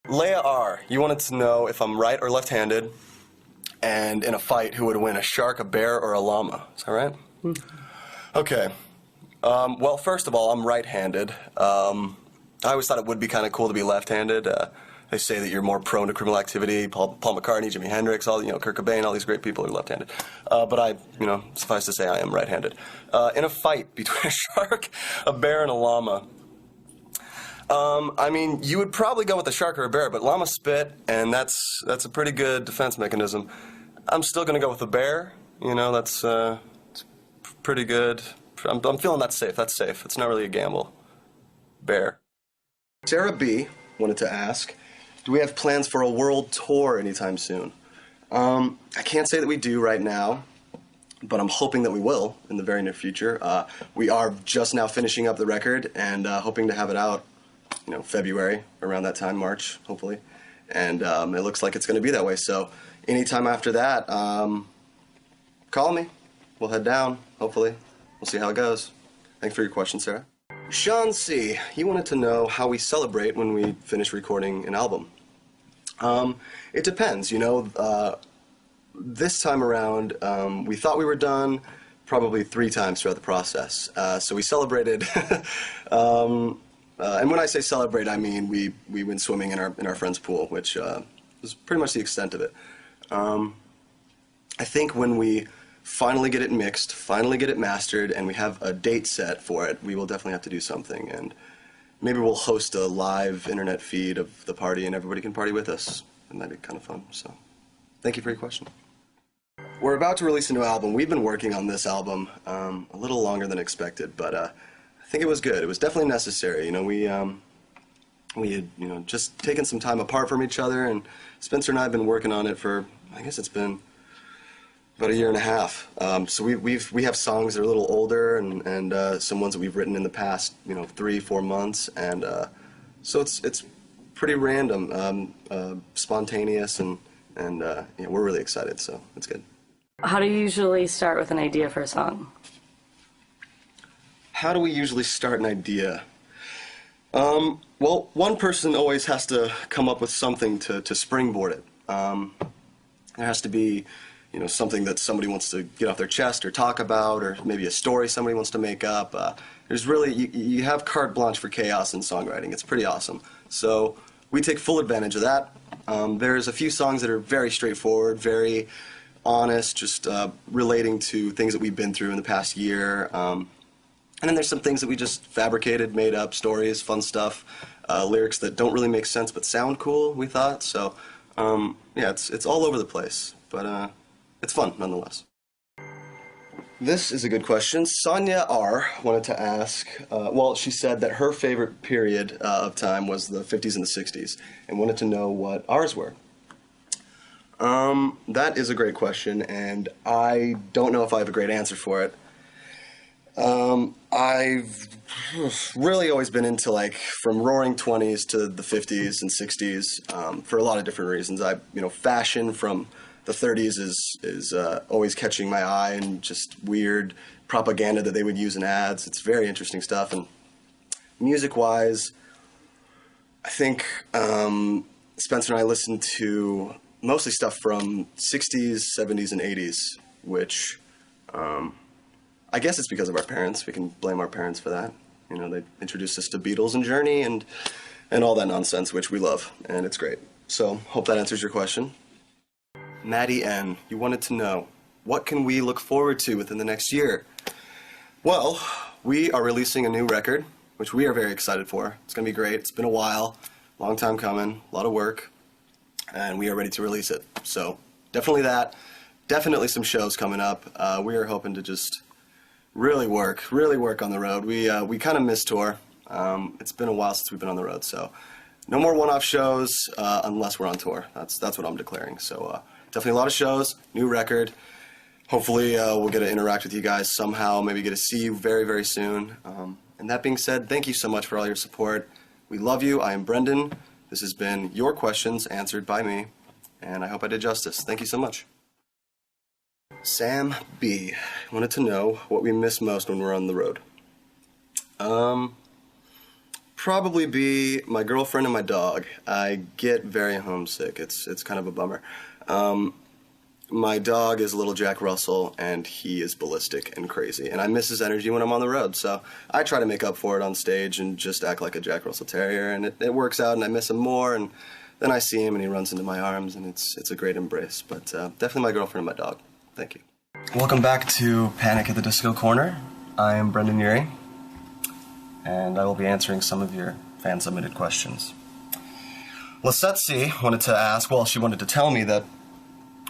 Leia R., you wanted to know if I'm right or left-handed, and in a fight, who would win, a shark, a bear, or a llama? Is that right? Okay. Well, first of all, I'm right-handed. I always thought it would be kind of cool to be left-handed. They say that you're more prone to criminal activity. Paul McCartney, Jimi Hendrix, Kurt Cobain, all these great people are left-handed. But suffice to say, I am right-handed. In a fight between a shark, a bear, and a llama, you would probably go with a shark or a bear, but llama spit, and that's a pretty good defense mechanism. I'm still going to go with the bear. That's it's pretty good. I'm feeling that's safe. That's safe. It's not really a gamble. Bear. Sarah B. wanted to ask, do we have plans for a world tour anytime soon? I can't say that we do right now, but I'm hoping that we will in the very near future. We are just now finishing up the record and hoping to have it out, February, around that time, March, hopefully. And it looks like it's going to be that way. So anytime after that, call me. We'll head down, hopefully. We'll see how it goes. Thanks for your question, Sarah. Sean C., he wanted to know how we celebrate when we finish recording an album. It depends, this time around, we thought we were done probably 3 times throughout the process. So we celebrated, and when I say celebrate, I mean we went swimming in our friend's pool, which was pretty much the extent of it. I think when we finally get it mixed, finally get it mastered, and we have a date set for it, we will definitely have to do something. And maybe we'll host a live internet feed of the party and everybody can party with us. It might be kind of fun, so thank you for your question. We're about to release a new album. We've been working on this album a little longer than expected, but I think it was good. It was definitely necessary. We had just taken some time apart from each other, and Spencer and I have been working on it for, I guess it's been about 1.5 years. So we have songs that are a little older and some ones that we've written in the past 3-4 months, and so it's pretty random, spontaneous, and we're really excited, so it's good. How do you usually start with an idea for a song? How do we usually start an idea? Well, one person always has to come up with something to springboard it. There has to be something that somebody wants to get off their chest or talk about, or maybe a story somebody wants to make up. There's really, you have carte blanche for chaos in songwriting. It's pretty awesome. So we take full advantage of that. There's a few songs that are very straightforward, very honest, just relating to things that we've been through in the past year. And then there's some things that we just fabricated, made up, stories, fun stuff, lyrics that don't really make sense but sound cool, we thought. So yeah, it's all over the place, but it's fun nonetheless. This is a good question. Sonia R. wanted to ask, she said that her favorite period of time was the 50s and the 60s, and wanted to know what ours were. That is a great question, and I don't know if I have a great answer for it. I've really always been into, from roaring 20s to the 50s and 60s, for a lot of different reasons. Fashion from the 30s is always catching my eye, and just weird propaganda that they would use in ads. It's very interesting stuff. And music-wise, I think Spencer and I listened to mostly stuff from 60s, 70s, and 80s, which I guess it's because of our parents. We can blame our parents for that. They introduced us to Beatles and Journey and all that nonsense, which we love, and it's great. So, hope that answers your question. Maddie N., you wanted to know, what can we look forward to within the next year? Well, we are releasing a new record, which we are very excited for. It's going to be great. It's been a while, long time coming, a lot of work, and we are ready to release it. So, definitely that. Definitely some shows coming up. We are hoping to just really work on the road. We kind of miss tour. It's been a while since we've been on the road, so no more one-off shows unless we're on tour. That's what I'm declaring. So definitely a lot of shows, new record. Hopefully we'll get to interact with you guys somehow, maybe get to see you very, very soon. And that being said, thank you so much for all your support. We love you. I am Brendon. This has been your questions answered by me, and I hope I did justice. Thank you so much. Sam B. wanted to know what we miss most when we're on the road. probably be my girlfriend and my dog. I get very homesick. It's kind of a bummer. My dog is a little Jack Russell, and he is ballistic and crazy, and I miss his energy when I'm on the road, so I try to make up for it on stage and just act like a Jack Russell Terrier, and it works out, and I miss him more, and then I see him, and he runs into my arms, and it's a great embrace, but definitely my girlfriend and my dog. Thank you. Welcome back to Panic at the Disco Corner. I am Brendon Urie, and I will be answering some of your fan-submitted questions. Lisette C. wanted to ask, well, she wanted to tell me that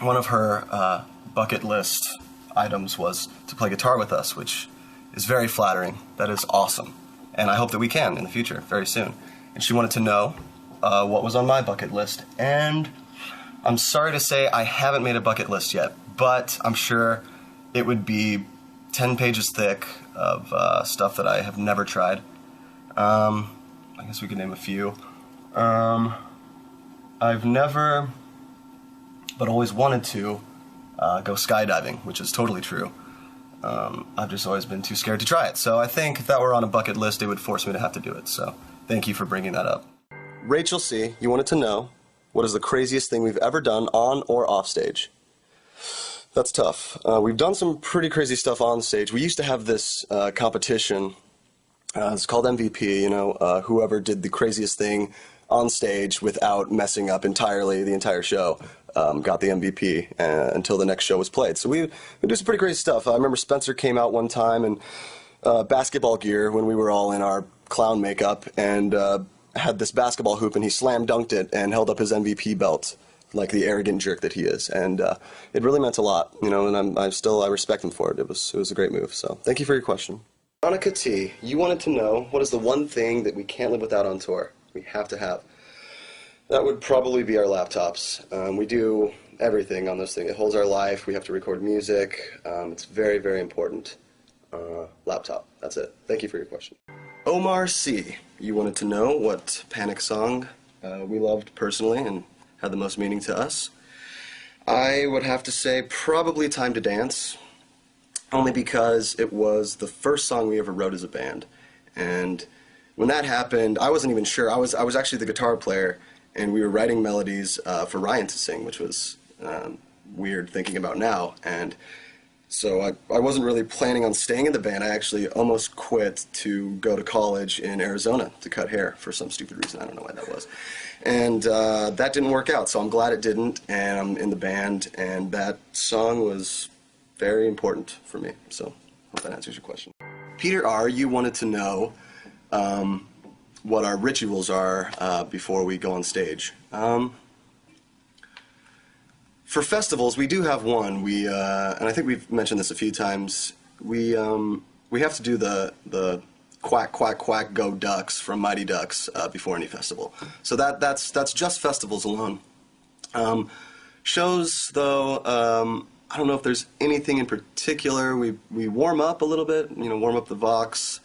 one of her bucket list items was to play guitar with us, which is very flattering. That is awesome. And I hope that we can in the future, very soon. And she wanted to know what was on my bucket list. And I'm sorry to say I haven't made a bucket list yet, but I'm sure it would be 10 pages thick of stuff that I have never tried. I guess we could name a few. I've never, but always wanted to go skydiving, which is totally true. I've just always been too scared to try it. So I think if that were on a bucket list, it would force me to have to do it. So thank you for bringing that up. Rachel C., you wanted to know, what is the craziest thing we've ever done on or off stage? That's tough. We've done some pretty crazy stuff on stage. We used to have this competition. It's called MVP, you know, whoever did the craziest thing on stage without messing up entirely the entire show got the MVP until the next show was played. So we do some pretty crazy stuff. I remember Spencer came out one time in basketball gear when we were all in our clown makeup and had this basketball hoop, and he slam dunked it and held up his MVP belt like the arrogant jerk that he is. And it really meant a lot, you know, and I respect him for it. It was a great move. So thank you for your question. Monica T., you wanted to know, what is the one thing that we can't live without on tour? We have to have. That would probably be our laptops. We do everything on this thing. It holds our life. We have to record music. It's very, very important. Laptop. That's it. Thank you for your question. Omar C., you wanted to know what Panic song we loved personally and had the most meaning to us. I would have to say probably Time to Dance, only because it was the first song we ever wrote as a band. And when that happened, I wasn't even sure. I was actually the guitar player, and we were writing melodies for Ryan to sing, which was weird thinking about now. And so I wasn't really planning on staying in the band. I actually almost quit to go to college in Arizona to cut hair for some stupid reason. I don't know why that was. And that didn't work out, so I'm glad it didn't, and I'm in the band, and that song was very important for me. So hope that answers your question. Peter R., you wanted to know what our rituals are before we go on stage. For festivals, we do have one. And I think we've mentioned this a few times. We have to do the quack, quack, quack, go Ducks from Mighty Ducks before any festival. So that's just festivals alone. Shows, though, I don't know if there's anything in particular. We warm up a little bit, you know, warm up the Vox,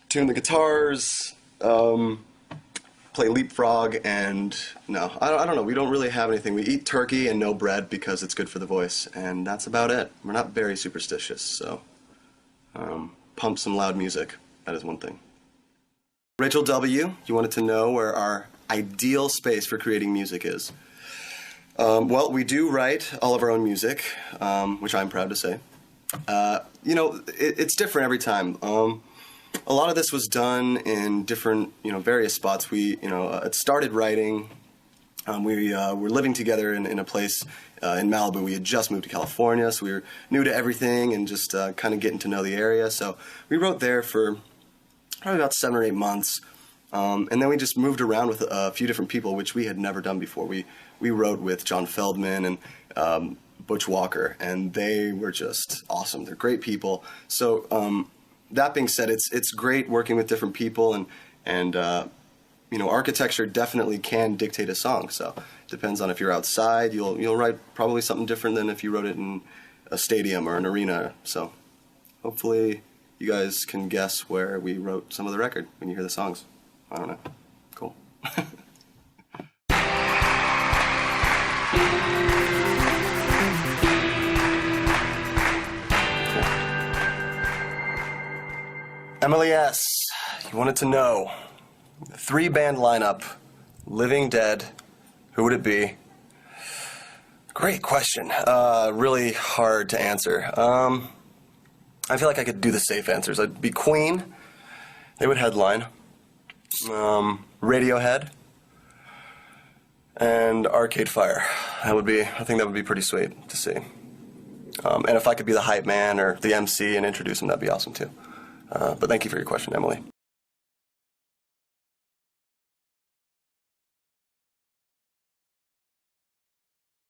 tune the guitars, play leapfrog, and no, I don't know. We don't really have anything. We eat turkey and no bread because it's good for the voice, and that's about it. We're not very superstitious, so pump some loud music. That is one thing. Rachel W., you wanted to know where our ideal space for creating music is. Well, we do write all of our own music, which I'm proud to say. You know, it's different every time. A lot of this was done in different, you know, various spots. It started writing. We were living together in a place in Malibu. We had just moved to California, so we were new to everything and just kind of getting to know the area. So we wrote there for probably about 7 or 8 months. And then we just moved around with a few different people, which we had never done before. We wrote with John Feldman and Butch Walker, and they were just awesome. They're great people. So that being said, it's great working with different people, and you know, architecture definitely can dictate a song. So it depends on if you're outside, you'll write probably something different than if you wrote it in a stadium or an arena. So hopefully you guys can guess where we wrote some of the record when you hear the songs. I don't know. Cool. Emily S., you wanted to know 3-band lineup, living, dead, who would it be? Great question. Really hard to answer. I feel like I could do the safe answers. I'd be Queen. They would headline. Radiohead. And Arcade Fire. I think that would be pretty sweet to see. And if I could be the hype man or the MC and introduce them, that'd be awesome too. But thank you for your question, Emily.